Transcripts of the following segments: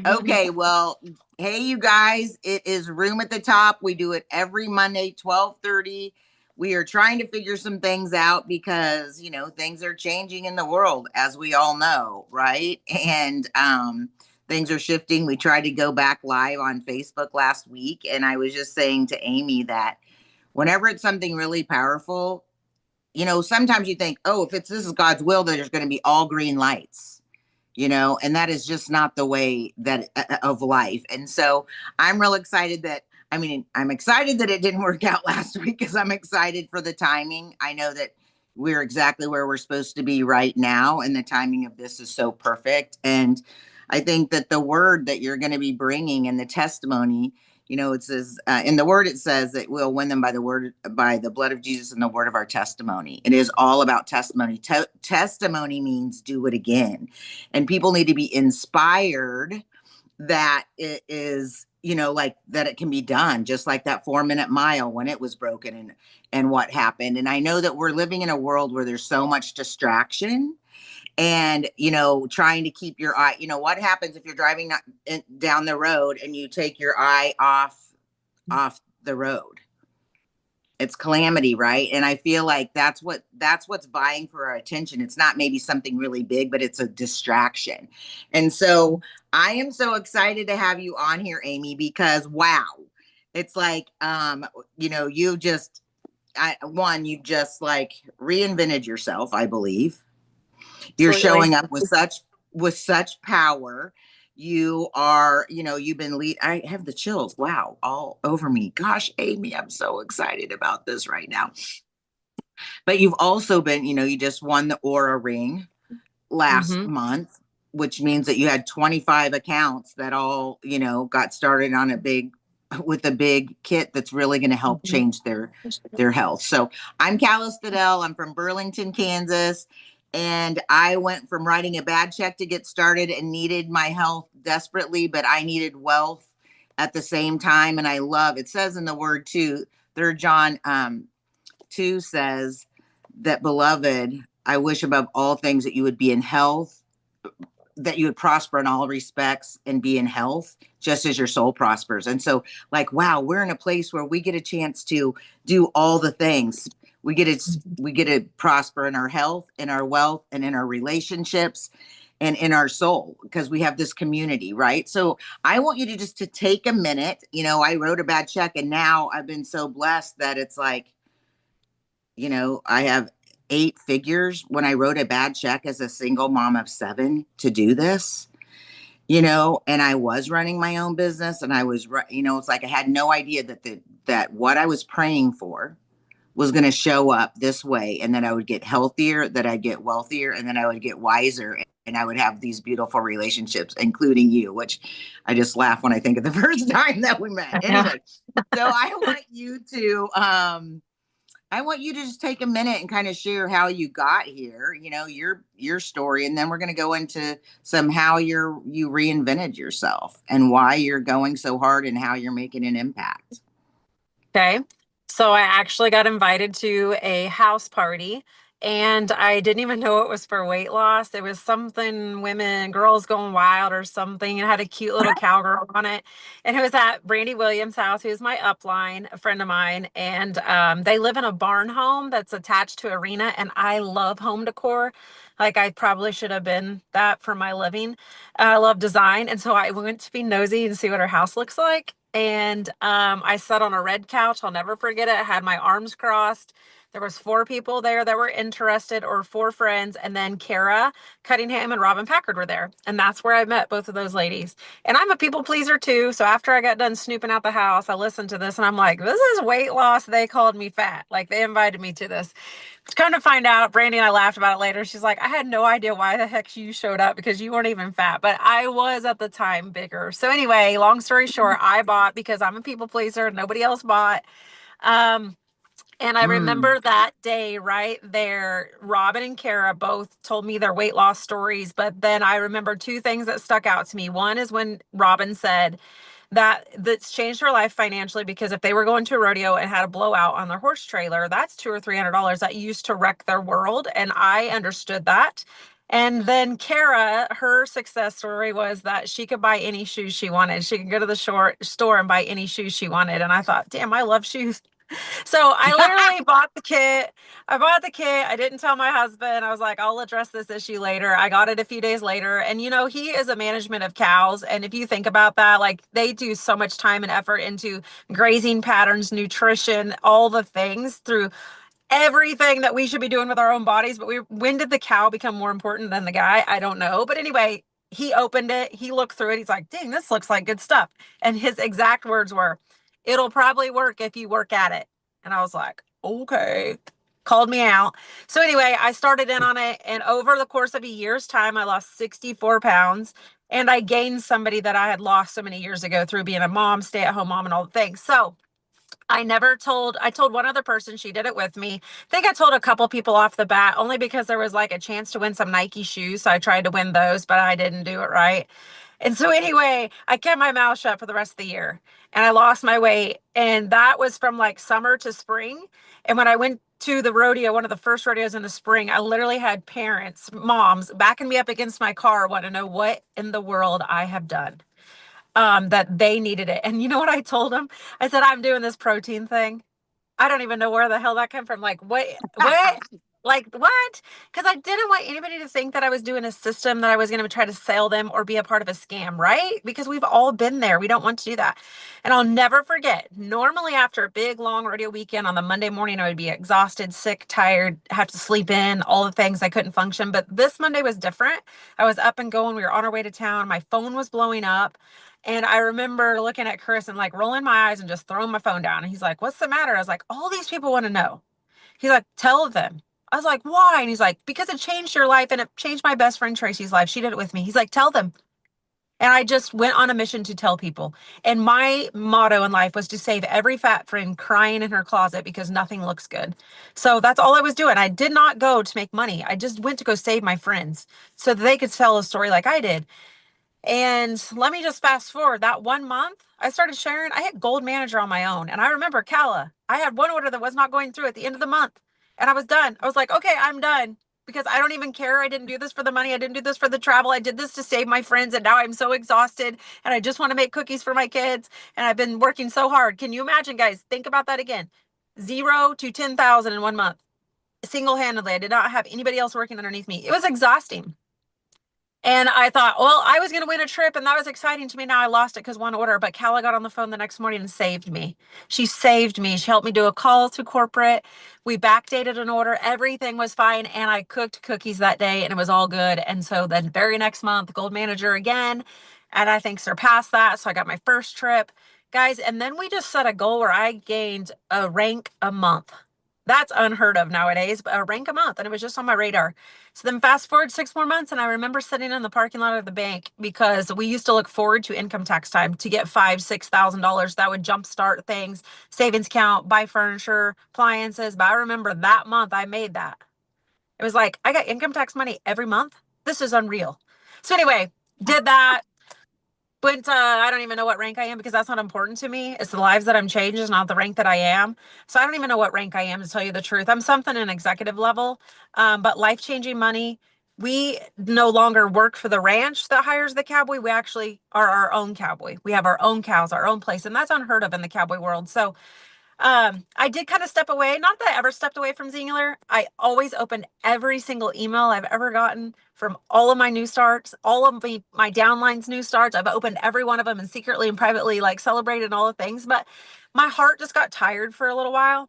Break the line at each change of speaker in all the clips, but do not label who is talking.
Okay, well, hey you guys, it is Room at the Top. We do it every Monday, 12:30. We are trying to figure some things out because, things are changing in the world, as we all know, right? And things are shifting. We tried to go back live on Facebook last week, and I was just saying to Amy that whenever it's something really powerful, sometimes you think, oh, if this is God's will, there's going to be all green lights, and that is just not the way that of life. And so I'm real excited that, I'm excited that it didn't work out last week because I'm excited for the timing. I know that we're exactly where we're supposed to be right now, and the timing of this is so perfect. And I think that the word that you're going to be bringing and the testimony, it says in the word, it says that we'll win them by the blood of Jesus and the word of our testimony. It is all about testimony. Testimony means do it again. And people need to be inspired that it is, like that it can be done, just like that 4-minute mile when it was broken and what happened. And I know that we're living in a world where there's so much distraction and trying to keep your eye, what happens if you're driving down the road and you take your eye off the road? It's calamity, right? And I feel like that's what's vying for our attention. It's not maybe something really big, but it's a distraction. And so I am so excited to have you on here, Amy, because wow, it's like you just like reinvented yourself, I believe. You're
Absolutely.
showing up with such power. You are, you've been I have the chills. Wow, all over me. Gosh, Amy, I'm so excited about this right now. But you've also been, you just won the Aura Ring last month, which means that you had 25 accounts that all, got started on with a big kit that's really going to help change their health. So I'm Cala Stadel. I'm from Burlington, Kansas. And I went from writing a bad check to get started and needed my health desperately, but I needed wealth at the same time. And I love, it says in the word too, 3 John 2 says that, beloved, I wish above all things that you would be in health, that you would prosper in all respects and be in health, just as your soul prospers. And so, like, wow, we're in a place where we get a chance to do all the things. We get to prosper in our health, in our wealth, and in our relationships, and in our soul, because we have this community, right? So I want you to just to take a minute. I wrote a bad check, and now I've been so blessed that it's like, I have 8 figures when I wrote a bad check as a single mom of 7 to do this, and I was running my own business, and I was, it's like I had no idea that what I was praying for was going to show up this way, and then I would get healthier, that I'd get wealthier, and then I would get wiser, and I would have these beautiful relationships, including you, which I just laugh when I think of the first time that we met. Anyway, so I want you to just take a minute and kind of share how you got here, your story, and then we're going to go into some how you reinvented yourself and why you're going so hard and how you're making an impact.
Okay. So I actually got invited to a house party and I didn't even know it was for weight loss. It was something girls going wild or something. It had a cute little cowgirl on it. And it was at Brandy Williams' house, who's my upline, a friend of mine. And they live in a barn home that's attached to arena. And I love home decor. Like I probably should have been that for my living. I love design. And so I went to be nosy and see what her house looks like. And I sat on a red couch. I'll never forget it. I had my arms crossed. There was 4 people there that were interested, or 4 friends, and then Kara Cunningham and Robin Packard were there. And that's where I met both of those ladies. And I'm a people pleaser too. So after I got done snooping out the house, I listened to this and I'm like, this is weight loss. They called me fat. Like they invited me to this. Come to find out, Brandy and I laughed about it later. She's like, I had no idea why the heck you showed up because you weren't even fat, but I was at the time bigger. So anyway, long story short, I bought because I'm a people pleaser. Nobody else bought. And I remember that day right there, Robin and Kara both told me their weight loss stories. But then I remember 2 things that stuck out to me. One is when Robin said that's changed her life financially, because if they were going to a rodeo and had a blowout on their horse trailer, that's $200 or $300 that used to wreck their world. And I understood that. And then Kara, her success story was that she could buy any shoes she wanted. She could go to the store and buy any shoes she wanted. And I thought, damn, I love shoes. So I literally bought the kit. I bought the kit. I didn't tell my husband. I was like, I'll address this issue later. I got it a few days later. And, he is a management of cows. And if you think about that, like they do so much time and effort into grazing patterns, nutrition, all the things through everything that we should be doing with our own bodies. But when did the cow become more important than the guy? I don't know. But anyway, he opened it. He looked through it. He's like, dang, this looks like good stuff. And his exact words were, it'll probably work if you work at it. And I was like, okay. Called me out. So anyway, I started in on it. And over the course of a year's time, I lost 64 pounds. And I gained somebody that I had lost so many years ago through being a mom, stay-at-home mom, and all the things. So I told one other person, she did it with me. I think I told a couple people off the bat, only because there was like a chance to win some Nike shoes. So I tried to win those, but I didn't do it right. And so anyway, I kept my mouth shut for the rest of the year and I lost my weight. And that was from like summer to spring. And when I went to the rodeo, one of the first rodeos in the spring, I literally had parents, moms, backing me up against my car, want to know what in the world I have done, that they needed it. And you know what I told them? I said, I'm doing this protein thing. I don't even know where the hell that came from. Like, what? Like, what? Because I didn't want anybody to think that I was doing a system that I was going to try to sell them or be a part of a scam, right? Because we've all been there. We don't want to do that. And I'll never forget, normally after a big, long rodeo weekend on the Monday morning, I would be exhausted, sick, tired, have to sleep in, all the things. I couldn't function. But this Monday was different. I was up and going. We were on our way to town. My phone was blowing up. And I remember looking at Chris and like rolling my eyes and just throwing my phone down. And he's like, what's the matter? I was like, all these people want to know. He's like, tell them. I was like, why? And he's like, because it changed your life and it changed my best friend Tracy's life. She did it with me. He's like, tell them. And I just went on a mission to tell people. And my motto in life was to save every fat friend crying in her closet because nothing looks good. So that's all I was doing. I did not go to make money. I just went to go save my friends so that they could tell a story like I did. And let me just fast forward that 1 month, I started sharing. I hit gold manager on my own. And I remember Cala, I had one order that was not going through at the end of the month. And I was done. I was like, okay, I'm done because I don't even care. I didn't do this for the money. I didn't do this for the travel. I did this to save my friends. And now I'm so exhausted and I just want to make cookies for my kids. And I've been working so hard. Can you imagine, guys? Think about that again. 0 to 10,000 in 1 month, single handedly. I did not have anybody else working underneath me. It was exhausting. And I thought, well, I was going to win a trip and that was exciting to me. Now I lost it because one order, but Calla got on the phone the next morning and saved me. She saved me. She helped me do a call to corporate. We backdated an order. Everything was fine. And I cooked cookies that day and it was all good. And so then very next month, gold manager again. And I think surpassed that. So I got my first trip, guys. And then we just set a goal where I gained a rank a month. That's unheard of nowadays, but a rank a month. And it was just on my radar. So then fast forward 6 more months, and I remember sitting in the parking lot of the bank because we used to look forward to income tax time to get $5,000, $6,000 that would jumpstart things, savings account, buy furniture, appliances. But I remember that month I made that. It was like I got income tax money every month. This is unreal. So anyway, did that. But I don't even know what rank I am because that's not important to me. It's the lives that I'm changing, not the rank that I am. So I don't even know what rank I am to tell you the truth. I'm something an executive level, but life-changing money. We no longer work for the ranch that hires the cowboy. We actually are our own cowboy. We have our own cows, our own place, and that's unheard of in the cowboy world. So I did kind of step away. Not that I ever stepped away from Xyngular. I always opened every single email I've ever gotten from all of my new starts, all of my downlines new starts. I've opened every one of them and secretly and privately like celebrated all the things. But my heart just got tired for a little while.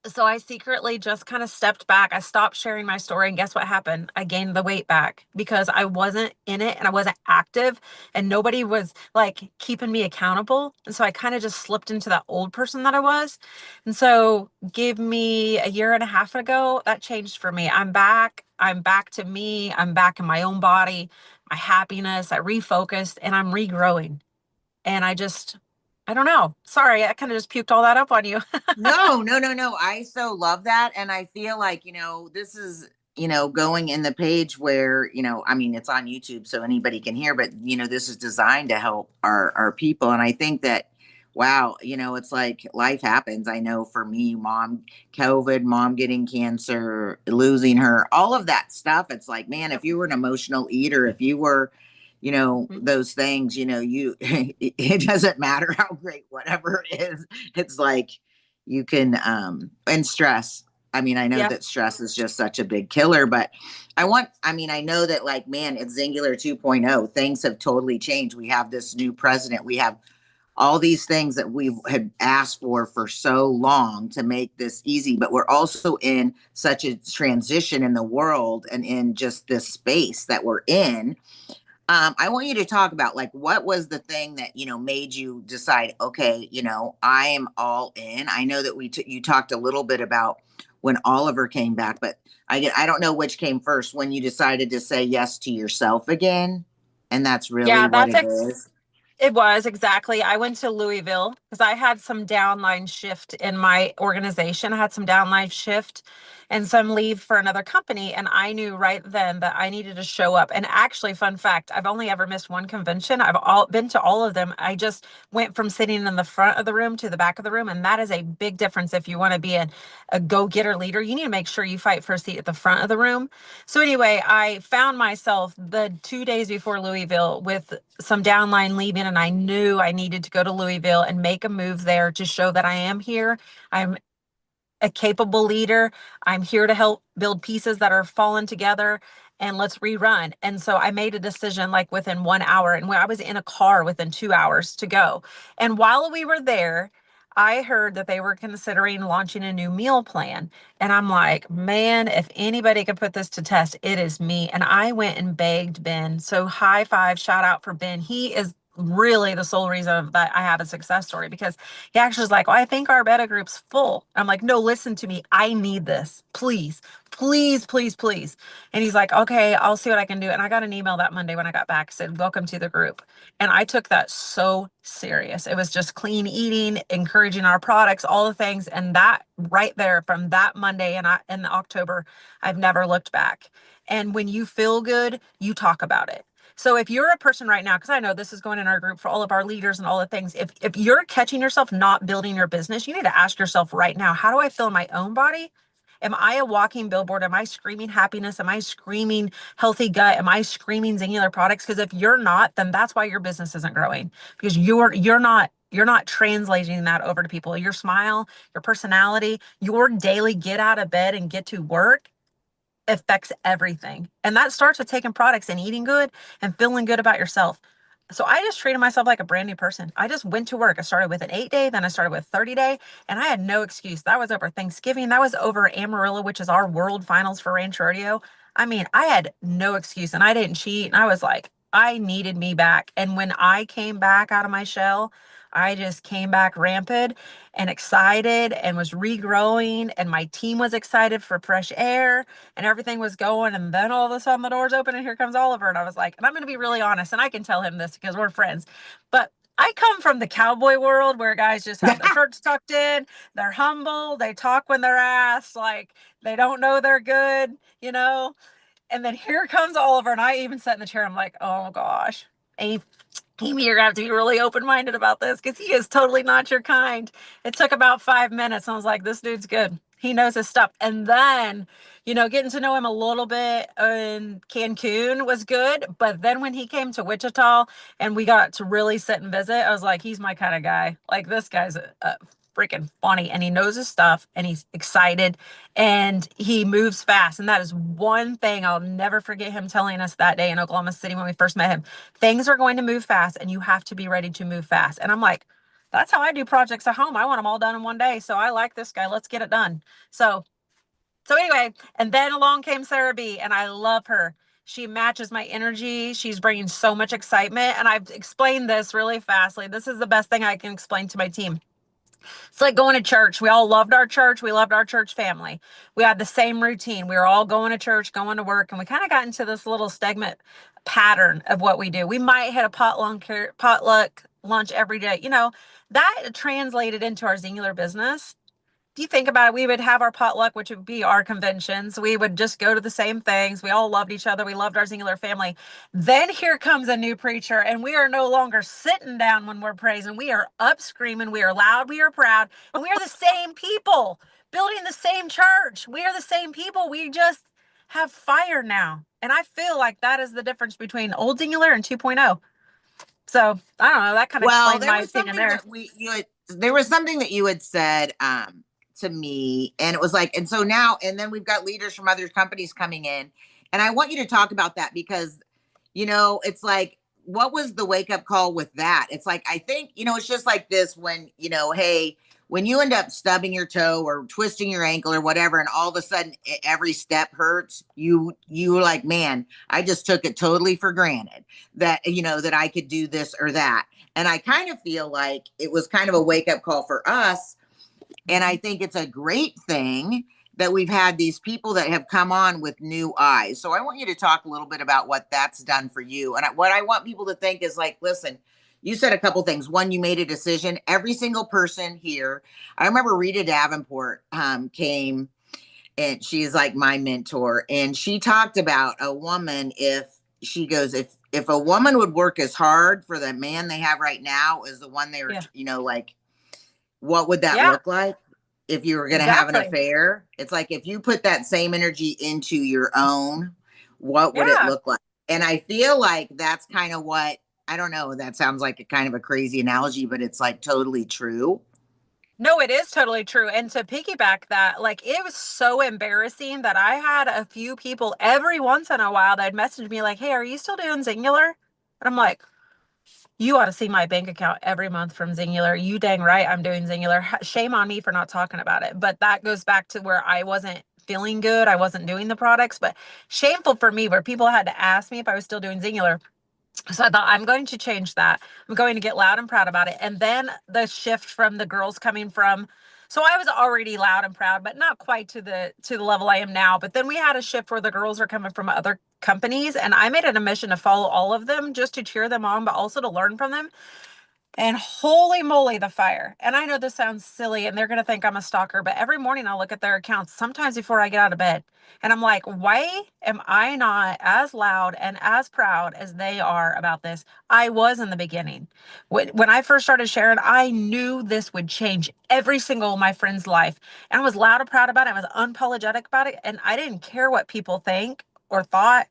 So I secretly just kind of stepped back. I stopped sharing my story. And guess what happened? I gained the weight back because I wasn't in it and I wasn't active and nobody was like keeping me accountable. And so I kind of just slipped into that old person that I was. And so give me a year and a half ago, that changed for me. I'm back. I'm back to me. I'm back in my own body, my happiness. I refocused and I'm regrowing. And I don't know. Sorry, I kind of just puked all that up on you.
No, no, no, no. I so love that. And I feel like, this is, going in the page where, I mean, it's on YouTube so anybody can hear, but, this is designed to help our people. And I think that wow, it's like life happens. I know for me, mom, COVID, mom getting cancer, losing her, all of that stuff. It's like, man, if
Yep.
you were an emotional eater, if you were,
Mhm.
those things, it doesn't matter how great whatever it is. It's like you can, and stress. I mean, I know
Yeah.
that stress is just such a big killer, but I mean, I know that, like, man, it's Xyngular 2.0. Things have totally changed. We have this new president. We have all these things that we had asked for so long to make this easy, but we're also in such a transition in the world and in just this space that we're in. I want you to talk about, like, what was the thing that made you decide, okay, I am all in. I know that you talked a little bit about when Oliver came back, but I don't know which came first, when you decided to say yes to yourself again, and that's really
Yeah,
what it is.
it was exactly. I went to Louisville because I had some downline shift in my organization. I had some downline shift and some leave for another company. And I knew right then that I needed to show up. And actually, fun fact, I've only ever missed one convention. I've all been to all of them. I just went from sitting in the front of the room to the back of the room. And that is a big difference. If you want to be a go-getter leader, you need to make sure you fight for a seat at the front of the room. So anyway, I found myself the 2 days before Louisville with some downline leaving, and I knew I needed to go to Louisville and make a move there to show that I am here. I'm a capable leader. I'm here to help build pieces that are falling together, and let's rerun. And so I made a decision like within 1 hour, and when I was in a car within 2 hours to go. And while we were there, I heard that they were considering launching a new meal plan. And I'm like, man, if anybody could put this to test, it is me. And I went and begged Ben. So high five, shout out for Ben. He is really the sole reason that I have a success story, because he actually was like, well, I think our beta group's full. I'm like, no, listen to me. I need this. Please, please, please, please. And he's like, okay, I'll see what I can do. And I got an email that Monday when I got back, said, welcome to the group. And I took that so serious. It was just clean eating, encouraging our products, all the things. And that right there from that Monday in October, I've never looked back. And when you feel good, you talk about it. So if you're a person right now, because I know this is going in our group for all of our leaders and all the things, if you're catching yourself not building your business, you need to ask yourself right now, how do I feel in my own body? Am I a walking billboard? Am I screaming happiness? Am I screaming healthy gut? Am I screaming Xyngular products? Because if you're not, then that's why your business isn't growing, because you're not translating that over to people. Your smile, your personality, your daily get out of bed and get to work affects everything. And that starts with taking products and eating good and feeling good about yourself. So I just treated myself like a brand new person. I just went to work. I started with an 8-day, then I started with 30-day, and I had no excuse. That was over Thanksgiving. That was over Amarillo, which is our world finals for ranch rodeo. I mean, I had no excuse, and I didn't cheat. And I was like, I needed me back. And when I came back out of my shell, I just came back rampant and excited and was regrowing, and my team was excited for fresh air and everything was going. And then all of a sudden the doors open and here comes Oliver. And I was like, and I'm going to be really honest, and I can tell him this because we're friends, but I come from the cowboy world where guys just have their shirts tucked in, they're humble, they talk when they're asked, like they don't know they're good, you know? And then here comes Oliver, and I even sat in the chair. I'm like, oh gosh, Amy, you're gonna have to be really open-minded about this because he is totally not your kind. It took about 5 minutes. And I was like, this dude's good. He knows his stuff. And then, getting to know him a little bit in Cancun was good. But then when he came to Wichita and we got to really sit and visit, I was like, he's my kind of guy. Like, this guy's a freaking funny, and he knows his stuff, and he's excited, and he moves fast. And that is one thing I'll never forget him telling us that day in Oklahoma City when we first met him. Things are going to move fast, and you have to be ready to move fast. And I'm like, that's how I do projects at home. I want them all done in one day. So I like this guy. Let's get it done. So anyway, and then along came Sarah B, and I love her. She matches my energy. She's bringing so much excitement. And I've explained this really fastly. This is the best thing I can explain to my team. It's like going to church. We all loved our church. We loved our church family. We had the same routine. We were all going to church, going to work, and we kind of got into this little stagnant pattern of what we do. We might hit a potluck lunch every day. That translated into our Xyngular business. you think about it, we would have our potluck, which would be our conventions. We would just go to the same things. We all loved each other. We loved our Xyngular family. Then here comes a new preacher, and we are no longer sitting down when we're praising. We are up screaming. We are loud. We are proud. And we are the same people building the same church. We are the same people. We just have fire now. And I feel like that is the difference between old Xyngular and 2.0. So I don't know. That kind of
Well,
explains
there
my
was
opinion
something
there.
that there was something that you had said to me, and it was like, and so now, and then we've got leaders from other companies coming in, and I want you to talk about that because, it's like, what was the wake up call with that? It's like, I think, it's just like this when, hey, when you end up stubbing your toe or twisting your ankle or whatever, and all of a sudden every step hurts, you were like, man, I just took it totally for granted that, that I could do this or that. And I kind of feel like it was kind of a wake up call for us. And I think it's a great thing that we've had these people that have come on with new eyes. So I want you to talk a little bit about what that's done for you. And what I want people to think is like, listen, you said a couple things. One, you made a decision. Every single person here. I remember Rita Davenport came, and she's like my mentor. And she talked about a woman, if a woman would work as hard for the man they have right now as the one they were,
Yeah.
like, what would that
Yeah,
look like if you were going to have an
exactly.
affair? It's like, if you put that same energy into your own, what would it
Yeah.
look like? And I feel like that's kind of what, I don't know, that sounds like a kind of a crazy analogy, but it's like totally true.
No, it is totally true. And to piggyback that, like, it was so embarrassing that I had a few people every once in a while that'd message me like, "Hey, are you still doing Xyngular?" And I'm like, "You ought to see my bank account every month from Xyngular. You dang right I'm doing Xyngular. Shame on me for not talking about it." But that goes back to where I wasn't feeling good. I wasn't doing the products, but shameful for me where people had to ask me if I was still doing Xyngular. So I thought, I'm going to change that. I'm going to get loud and proud about it. And then the shift from the girls coming from, so I was already loud and proud, but not quite to the level I am now. But then we had a shift where the girls are coming from other companies, and I made it a mission to follow all of them just to cheer them on, but also to learn from them. And holy moly, the fire. And I know this sounds silly and they're going to think I'm a stalker, but every morning I'll look at their accounts, sometimes before I get out of bed. And I'm like, why am I not as loud and as proud as they are about this? I was in the beginning. When I first started sharing, I knew this would change every single of my friend's life. And I was loud and proud about it. I was unapologetic about it. And I didn't care what people think or thought.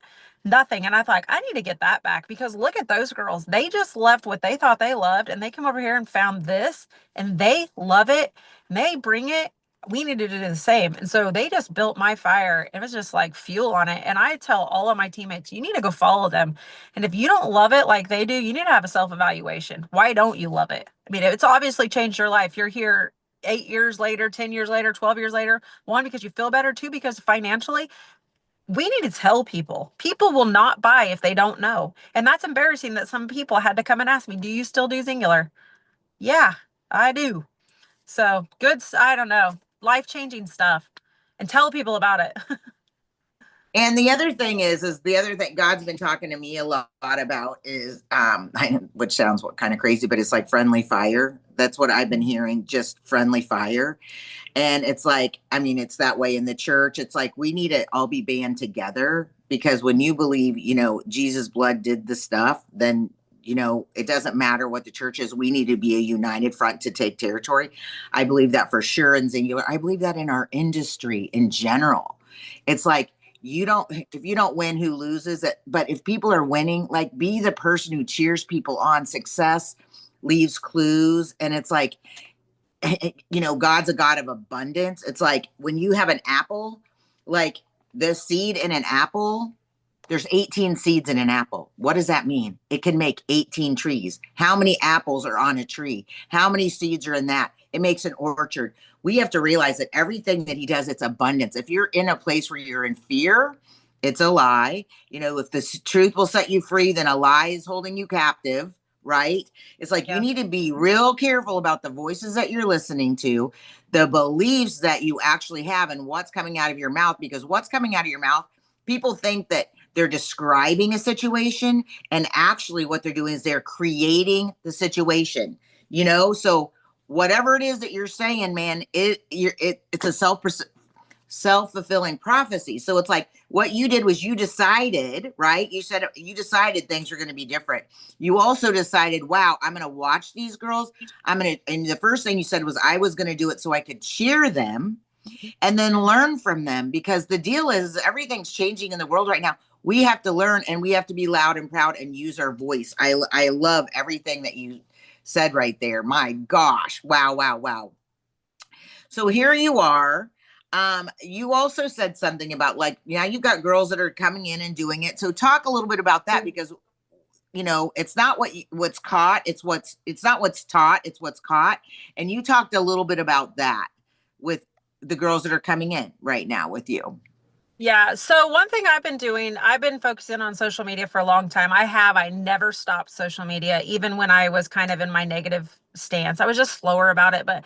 Nothing. And I thought, I need to get that back because look at those girls. They just left what they thought they loved and they come over here and found this and they love it and they bring it. We need to do the same. And so they just built my fire. It was just like fuel on it. And I tell all of my teammates, you need to go follow them. And if you don't love it like they do, you need to have a self-evaluation. Why don't you love it? I mean, it's obviously changed your life. You're here 8 years later, 10 years later, 12 years later. One, because you feel better. Two, because financially, we need to tell people. People will not buy if they don't know. And that's embarrassing that some people had to come and ask me, do you still do Xyngular? Yeah, I do. So good. I don't know. Life-changing stuff. And tell people about it.
And the other thing is the other thing God's been talking to me a lot about is, which sounds kind of crazy, but it's like friendly fire. That's what I've been hearing, just friendly fire. And it's like, I mean, it's that way in the church. It's like we need to all be band together because when you believe, Jesus' blood did the stuff, then, it doesn't matter what the church is. We need to be a united front to take territory. I believe that for sure in Xyngular. I believe that in our industry in general. It's like, if you don't win, who loses it? But if people are winning, like be the person who cheers people on. Success leaves clues. And it's like, God's a God of abundance. It's like when you have an apple, like the seed in an apple, there's 18 seeds in an apple. What does that mean? It can make 18 trees. How many apples are on a tree? How many seeds are in that? It makes an orchard. We have to realize that everything that he does, it's abundance. If you're in a place where you're in fear, it's a lie. If the truth will set you free, then a lie is holding you captive, right? It's like you
Yeah.
need to be real careful about the voices that you're listening to, the beliefs that you actually have, and what's coming out of your mouth, because what's coming out of your mouth, people think that they're describing a situation, and actually what they're doing is they're creating the situation, so whatever it is that you're saying, man, it's a self-fulfilling prophecy. So it's like what you did was you decided, right? You said you decided things are going to be different. You also decided, wow, I'm going to watch these girls. And the first thing you said was I was going to do it so I could cheer them and then learn from them, because the deal is everything's changing in the world right now. We have to learn, and we have to be loud and proud and use our voice. I love everything that you said right there. My gosh. Wow, wow, wow. So here you are. You also said something about, like, now you've got girls that are coming in and doing it. So talk a little bit about that, because it's not what's caught, it's not what's taught, it's what's caught. And you talked a little bit about that with the girls that are coming in right now with you.
Yeah. So one thing I've been doing, I've been focusing on social media for a long time. I never stopped social media, even when I was kind of in my negative stance. I was just slower about it, but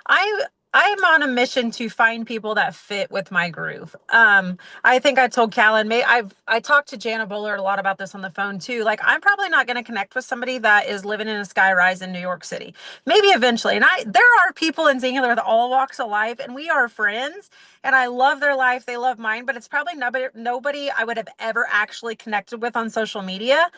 I I'm on a mission to find people that fit with my groove. I think I told Callan, I talked to Jana Bullard a lot about this on the phone too. Like, I'm probably not going to connect with somebody that is living in a sky rise in New York City. Maybe eventually. And there are people in Xyngular that all walks of life, and we are friends. And I love their life, they love mine. But it's probably nobody I would have ever actually connected with on social media.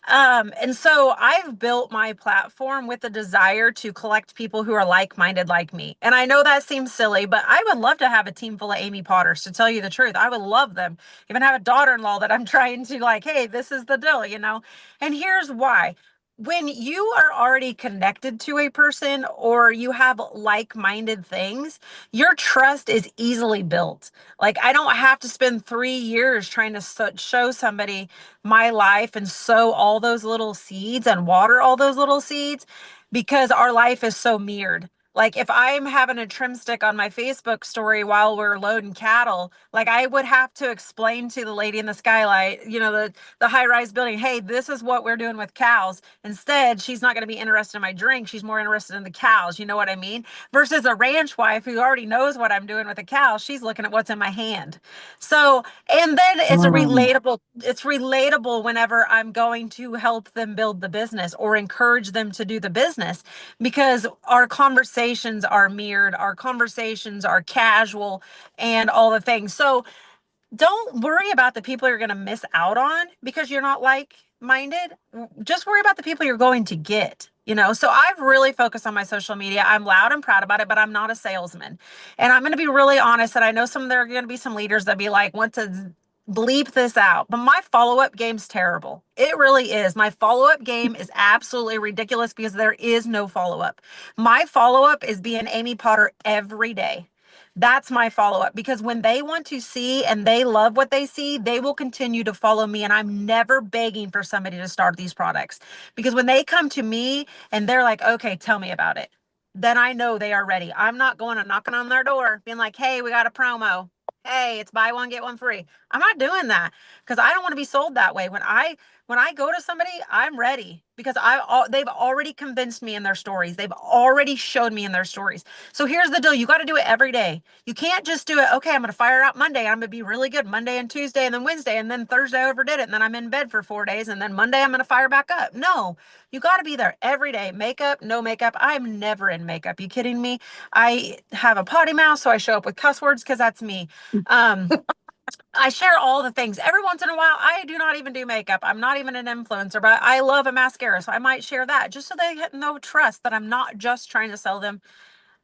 And so I've built my platform with the desire to collect people who are like-minded like me. And I know that seems silly, but I would love to have a team full of Amy Potters, to tell you the truth. I would love them. Even have a daughter-in-law that I'm trying to, like, hey, this is the deal, you know? And here's why. When you are already connected to a person or you have like-minded things, your trust is easily built. Like, I don't have to spend 3 years trying to show somebody my life and sow all those little seeds and water all those little seeds, because our life is so mirrored. Like, if I'm having a trim stick on my Facebook story while we're loading cattle, like, I would have to explain to the lady in the skylight, the high-rise building, hey, this is what we're doing with cows. Instead, she's not going to be interested in my drink. She's more interested in the cows. You know what I mean? Versus a ranch wife who already knows what I'm doing with the cows. She's looking at what's in my hand. So, and then
Mm.
it's relatable whenever I'm going to help them build the business or encourage them to do the business, because our conversations are mirrored, our conversations are casual, and all the things. So don't worry about the people you're going to miss out on because you're not like minded. Just worry about the people you're going to get. So I've really focused on my social media. I'm loud and proud about it, but I'm not a salesman. And I'm going to be really honest that I know there are going to be some leaders that be like, want to bleep this out. But my follow-up game's terrible. It really is. My follow-up game is absolutely ridiculous because there is no follow-up. My follow-up is being Amy Potter every day. That's my follow up, because when they want to see and they love what they see, they will continue to follow me. And I'm never begging for somebody to start these products, because when they come to me and they're like, okay, tell me about it, then I know they are ready. I'm not going and knocking on their door being like, hey, we got a promo. Hey, it's buy one, get one free. I'm not doing that because I don't want to be sold that way. When I go to somebody, I'm ready because they've already convinced me in their stories. They've already showed me in their stories. So here's the deal. You got to do it every day. You can't just do it. Okay, I'm going to fire out Monday. I'm going to be really good Monday and Tuesday and then Wednesday. And then Thursday I overdid it. And then I'm in bed for 4 days. And then Monday I'm going to fire back up. No, you got to be there every day. Makeup, no makeup. I'm never in makeup. You kidding me? I have a potty mouth, so I show up with cuss words because that's me. Um, I share all the things. Every once in a while, I do not even do makeup. I'm not even an influencer, but I love a mascara. So I might share that just so they know trust that I'm not just trying to sell them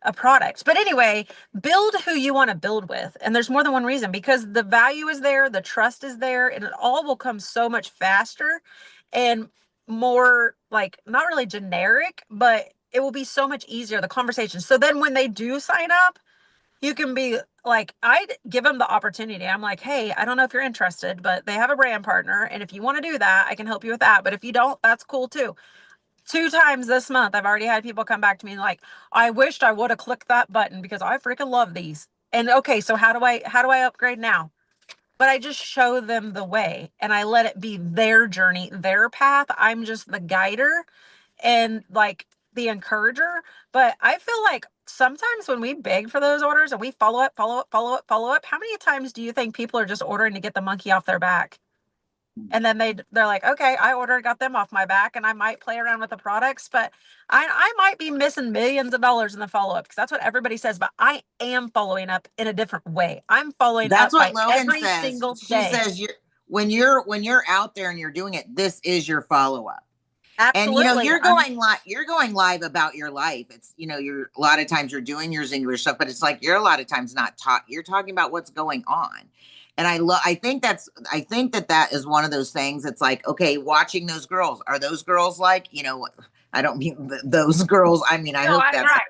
a product. But anyway, build who you want to build with. And there's more than one reason, because the value is there, the trust is there, and it all will come so much faster and more, like, not really generic, but it will be so much easier, the conversation. So then when they do sign up, you can be like, I'd give them the opportunity. I'm like, hey, I don't know if you're interested, but they have a brand partner. And if you want to do that, I can help you with that. But if you don't, that's cool too. 2 times this month, I've already had people come back to me like, I wished I would have clicked that button because I freaking love these. And okay, so how do I upgrade now? But I just show them the way and I let it be their journey, their path. I'm just the guider and, like, the encourager. But I feel like sometimes when we beg for those orders and we follow up, follow up, follow up, follow up, how many times do you think people are just ordering to get the monkey off their back? And then they're like, okay, I ordered, got them off my back, and I might play around with the products, but I might be missing millions of dollars in the follow up because that's what everybody says. But I am following up in a different way. I'm following
That's
up
what
by
Logan
every
says.
single
She
day.
says when you're out there and you're doing it, this is your follow up. And
Absolutely.
you're going live about your life. It's you're a lot of times you're doing your Xyngular stuff, but it's like you're a lot of times not talk. You're talking about what's going on. And I think that is one of those things. It's like, okay, watching those girls, are those girls like, I don't mean those girls. I mean, I
No,
hope
I'm
that's,
right.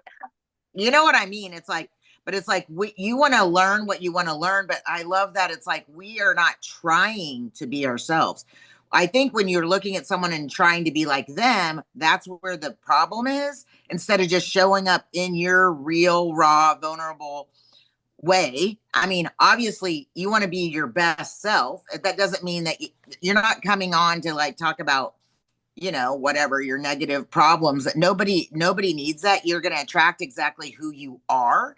you know what I mean? It's like, but it's like you want to learn what you want to learn. But I love that it's like we are not trying to be ourselves. I think when you're looking at someone and trying to be like them, that's where the problem is. Instead of just showing up in your real, raw, vulnerable way. I mean, obviously, you want to be your best self. That doesn't mean that you're not coming on to like talk about whatever your negative problems. That nobody needs that. You're going to attract exactly who you are,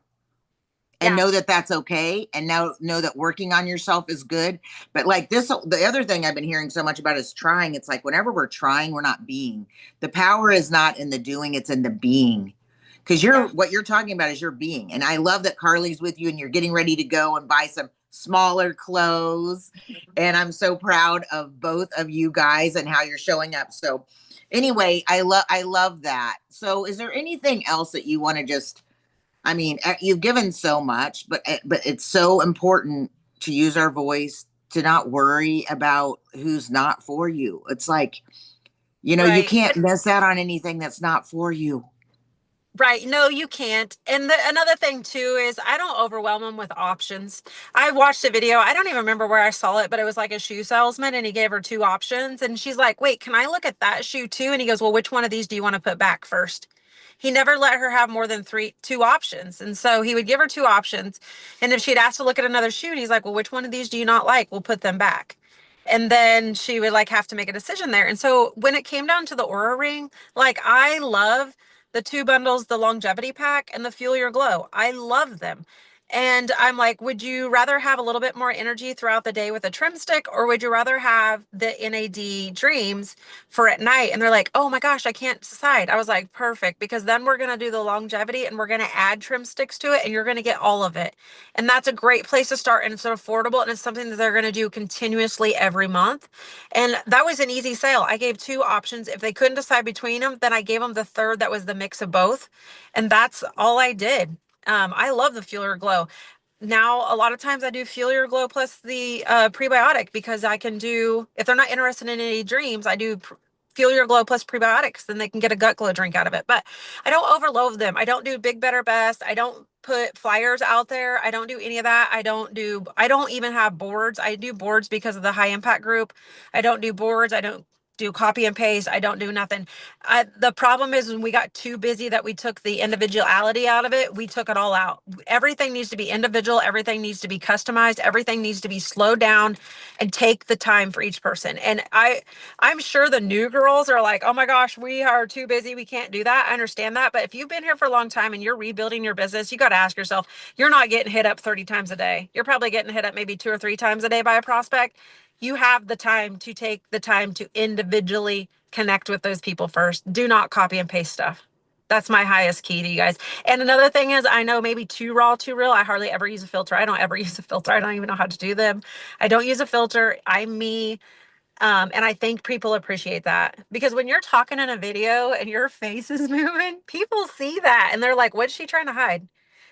and
Yeah.
know that that's okay, and now know that working on yourself is good. But like this, the other thing I've been hearing so much about is trying. It's like whenever we're trying, we're not being. The power is not in the doing, it's in the being. Because
Yeah.
what you're talking about is your being. And I love that Carly's with you and you're getting ready to go and buy some smaller clothes. And I'm so proud of both of you guys and how you're showing up. So anyway, I love that. So is there anything else that you want to just, I mean, you've given so much, but it's so important to use our voice, to not worry about who's not for you. It's like, you
Right.
can't miss out on anything that's not for you.
Right. No, you can't. And another thing too is I don't overwhelm them with options. I watched a video. I don't even remember where I saw it, but it was like a shoe salesman and he gave her two options. And she's like, wait, can I look at that shoe too? And he goes, well, which one of these do you want to put back first? He never let her have more than two options. And so he would give her two options. And if she'd asked to look at another shoe, and he's like, well, which one of these do you not like? We'll put them back. And then she would like have to make a decision there. And so when it came down to the Aura ring, like I love the two bundles, the longevity pack and the Fuel Your Glow. I love them. And I'm like, would you rather have a little bit more energy throughout the day with a trim stick, or would you rather have the NAD Dreams for at night? And they're like, oh my gosh, I can't decide. I was like, perfect, because then we're going to do the longevity and we're going to add trim sticks to it and you're going to get all of it. And that's a great place to start. And it's affordable and it's something that they're going to do continuously every month. And that was an easy sale. I gave two options. If they couldn't decide between them, then I gave them the third that was the mix of both. And that's all I did. I love the Fuel Your Glow. Now, a lot of times I do Fuel Your Glow plus the prebiotic because I can do, if they're not interested in any dreams, I do Fuel Your Glow plus prebiotics, then they can get a gut glow drink out of it. But I don't overload them. I don't do big, better, best. I don't put flyers out there. I don't do any of that. I don't even have boards. I do boards because of the high impact group. I don't do boards. I don't do copy and paste. I don't do nothing. The problem is when we got too busy that we took the individuality out of it, we took it all out. Everything needs to be individual. Everything needs to be customized. Everything needs to be slowed down and take the time for each person. And I'm sure the new girls are like, oh my gosh, we are too busy. We can't do that. I understand that. But if you've been here for a long time and you're rebuilding your business, you got to ask yourself, you're not getting hit up 30 times a day. You're probably getting hit up maybe two or three times a day by a prospect. You have the time to take the time to individually connect with those people first. Do not copy and paste stuff. That's my highest key to you guys. And another thing is, I know maybe too raw, too real. I hardly ever use a filter. I don't ever use a filter. I don't even know how to do them. I don't use a filter. I'm me. And I think people appreciate that because when you're talking in a video and your face is moving, people see that and they're like, what's she trying to hide? And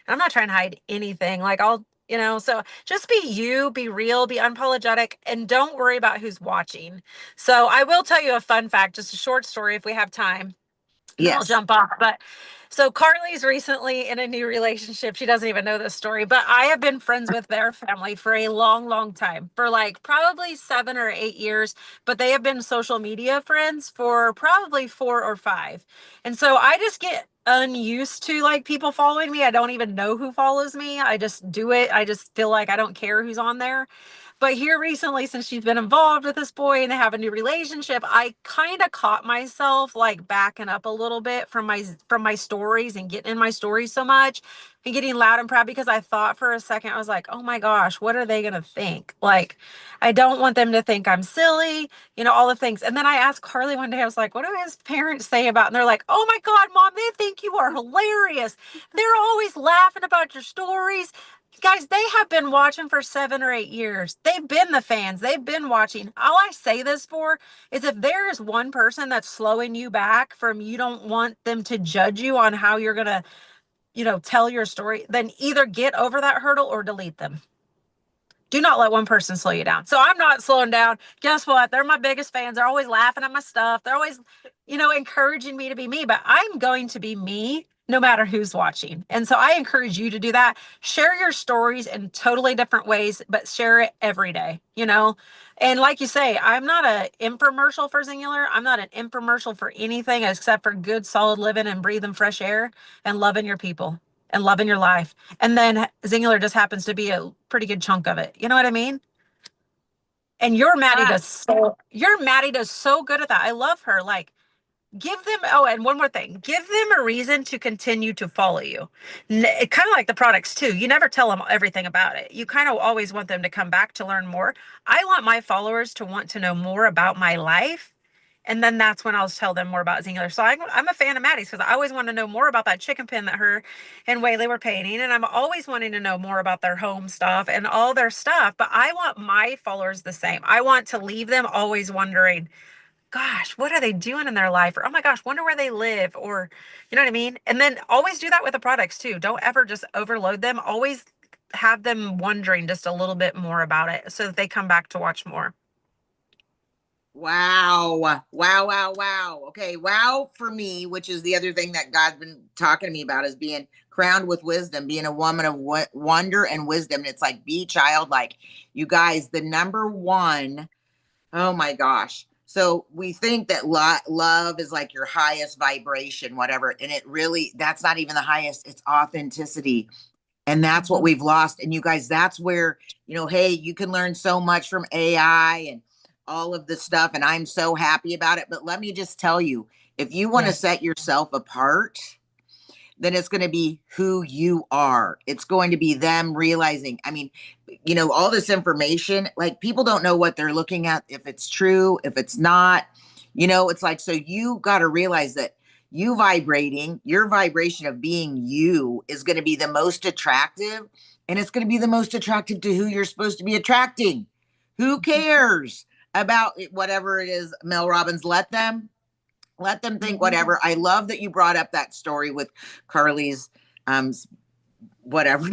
I'm not trying to hide anything. Like so just be you, be real, be unapologetic, and don't worry about who's watching. So I will tell you a fun fact, just a short story if we have time and then I'll
Yes.
jump off. But so Carly's recently in a new relationship. She doesn't even know this story, but I have been friends with their family for a long, long time, for like probably 7 or 8 years. But they have been social media friends for probably 4 or 5. And so I just get unused to like people following me. I don't even know who follows me. I just do it. I just feel like I don't care who's on there. But here recently, since she's been involved with this boy and they have a new relationship, I kind of caught myself like backing up a little bit from my stories and getting in my stories so much and getting loud and proud, because I thought for a second, I was like, oh my gosh, what are they going to think? Like, I don't want them to think I'm silly, all the things. And then I asked Carly one day, I was like, what do his parents say about? And they're like, oh my God, Mom, they think you are hilarious. They're always laughing about your stories. Guys, they have been watching for 7 or 8 years. They've been the fans. They've been watching. All I say this for is, if there is one person that's slowing you back from, you don't want them to judge you on how you're going to, tell your story, then either get over that hurdle or delete them. Do not let one person slow you down. So I'm not slowing down. Guess what? They're my biggest fans. They're always laughing at my stuff. They're always, encouraging me to be me, but I'm going to be me no matter who's watching. And so I encourage you to do that. Share your stories in totally different ways, but share it every day. And like you say, I'm not an infomercial for Xyngular. I'm not an infomercial for anything except for good, solid living and breathing fresh air and loving your people and loving your life. And then Xyngular just happens to be a pretty good chunk of it. You know what I mean? And
Ah,
your Maddie does so good at that. I love her. Like, give them, oh, and one more thing, give them a reason to continue to follow you. Kind of like the products too. You never tell them everything about it. You kind of always want them to come back to learn more. I want my followers to want to know more about my life. And then that's when I'll tell them more about Xyngular. So I'm a fan of Maddie's because I always want to know more about that chicken pen that her and Wayley were painting. And I'm always wanting to know more about their home stuff and all their stuff. But I want my followers the same. I want to leave them always wondering, gosh, what are they doing in their life? Or, oh my gosh, wonder where they live. Or, you know what I mean? And then always do that with the products too. Don't ever just overload them. Always have them wondering just a little bit more about it so that they come back to watch more.
wow. Wow, wow, wow. Okay, wow for me, which is the other thing that God's been talking to me about, is being crowned with wisdom, being a woman of wonder and wisdom. And it's like, be childlike. You guys, the number one, oh my gosh. So we think that love is like your highest vibration, whatever. And it really, that's not even the highest. It's authenticity. And that's what
Mhm.
we've lost. And you guys, that's where, hey, you can learn so much from AI and all of this stuff. And I'm so happy about it. But let me just tell you, if you want to
Yes.
set yourself apart, then it's going to be who you are. It's going to be them realizing, I mean, all this information, like, people don't know what they're looking at, if it's true, if it's not, it's like, so you got to realize that you vibrating, your vibration of being you is going to be the most attractive, and it's going to be the most attractive to who you're supposed to be attracting. Who cares about whatever it is, Mel Robbins? Let them think
Mhm.
whatever. I love that you brought up that story with Carly's, um whatever,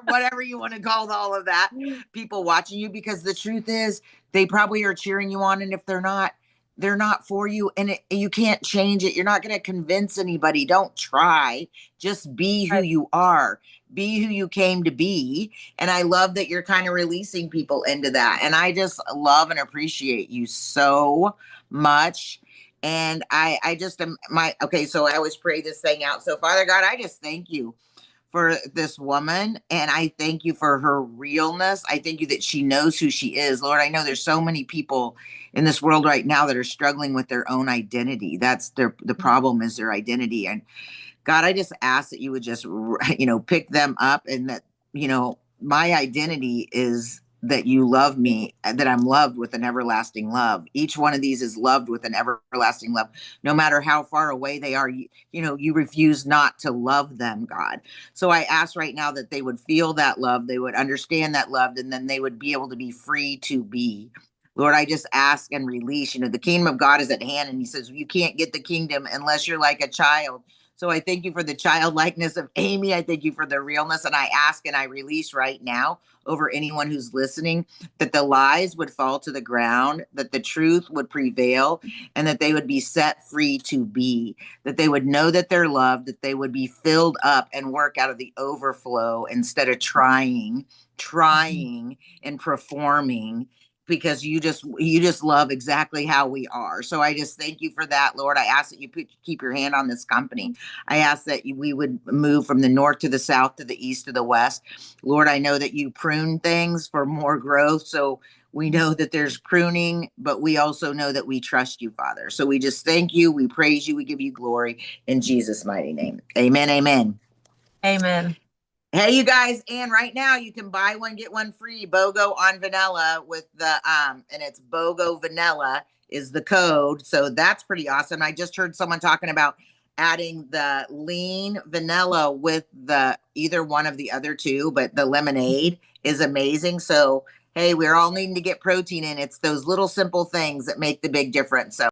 whatever you want to call all of that, people watching you, because the truth is, they probably are cheering you on, and if they're not for you, and you can't change it. You're not going to convince anybody. Don't try. Just be who
Right.
you are. Be who you came to be. And I love that you're kind of releasing people into that, and I just love and appreciate you so much. And I just am my okay. So I always pray this thing out. So, Father God, I just thank you for this woman, and I thank you for her realness. I thank you that she knows who she is. Lord, I know there's so many people in this world right now that are struggling with their own identity. That's the problem, is their identity. And God, I just ask that you would just, pick them up, and that, my identity is that you love me, that I'm loved with an everlasting love. Each one of these is loved with an everlasting love. No matter how far away they are, you refuse not to love them, God. So I ask right now that they would feel that love, they would understand that love, and then they would be able to be free to be. Lord, I just ask and release. The kingdom of God is at hand, and he says, you can't get the kingdom unless you're like a child. So I thank you for the childlikeness of Amy. I thank you for the realness. And I ask and I release right now over anyone who's listening, that the lies would fall to the ground, that the truth would prevail, and that they would be set free to be, that they would know that they're loved, that they would be filled up and work out of the overflow instead of trying and performing because you just love exactly how we are. So I just thank you for that, Lord. I ask that you keep your hand on this company. I ask that we would move from the north to the south to the east to the west. Lord, I know that you prune things for more growth. So we know that there's pruning, but we also know that we trust you, Father. So we just thank you. We praise you. We give you glory in Jesus' mighty name. Amen. Amen.
Amen.
Hey, you guys, and right now you can buy one, get one free BOGO on vanilla with the, and it's BOGO vanilla is the code. So that's pretty awesome. I just heard someone talking about adding the lean vanilla with the either one of the other two, but the lemonade is amazing. So, hey, we're all needing to get protein in. It's those little simple things that make the big difference. So,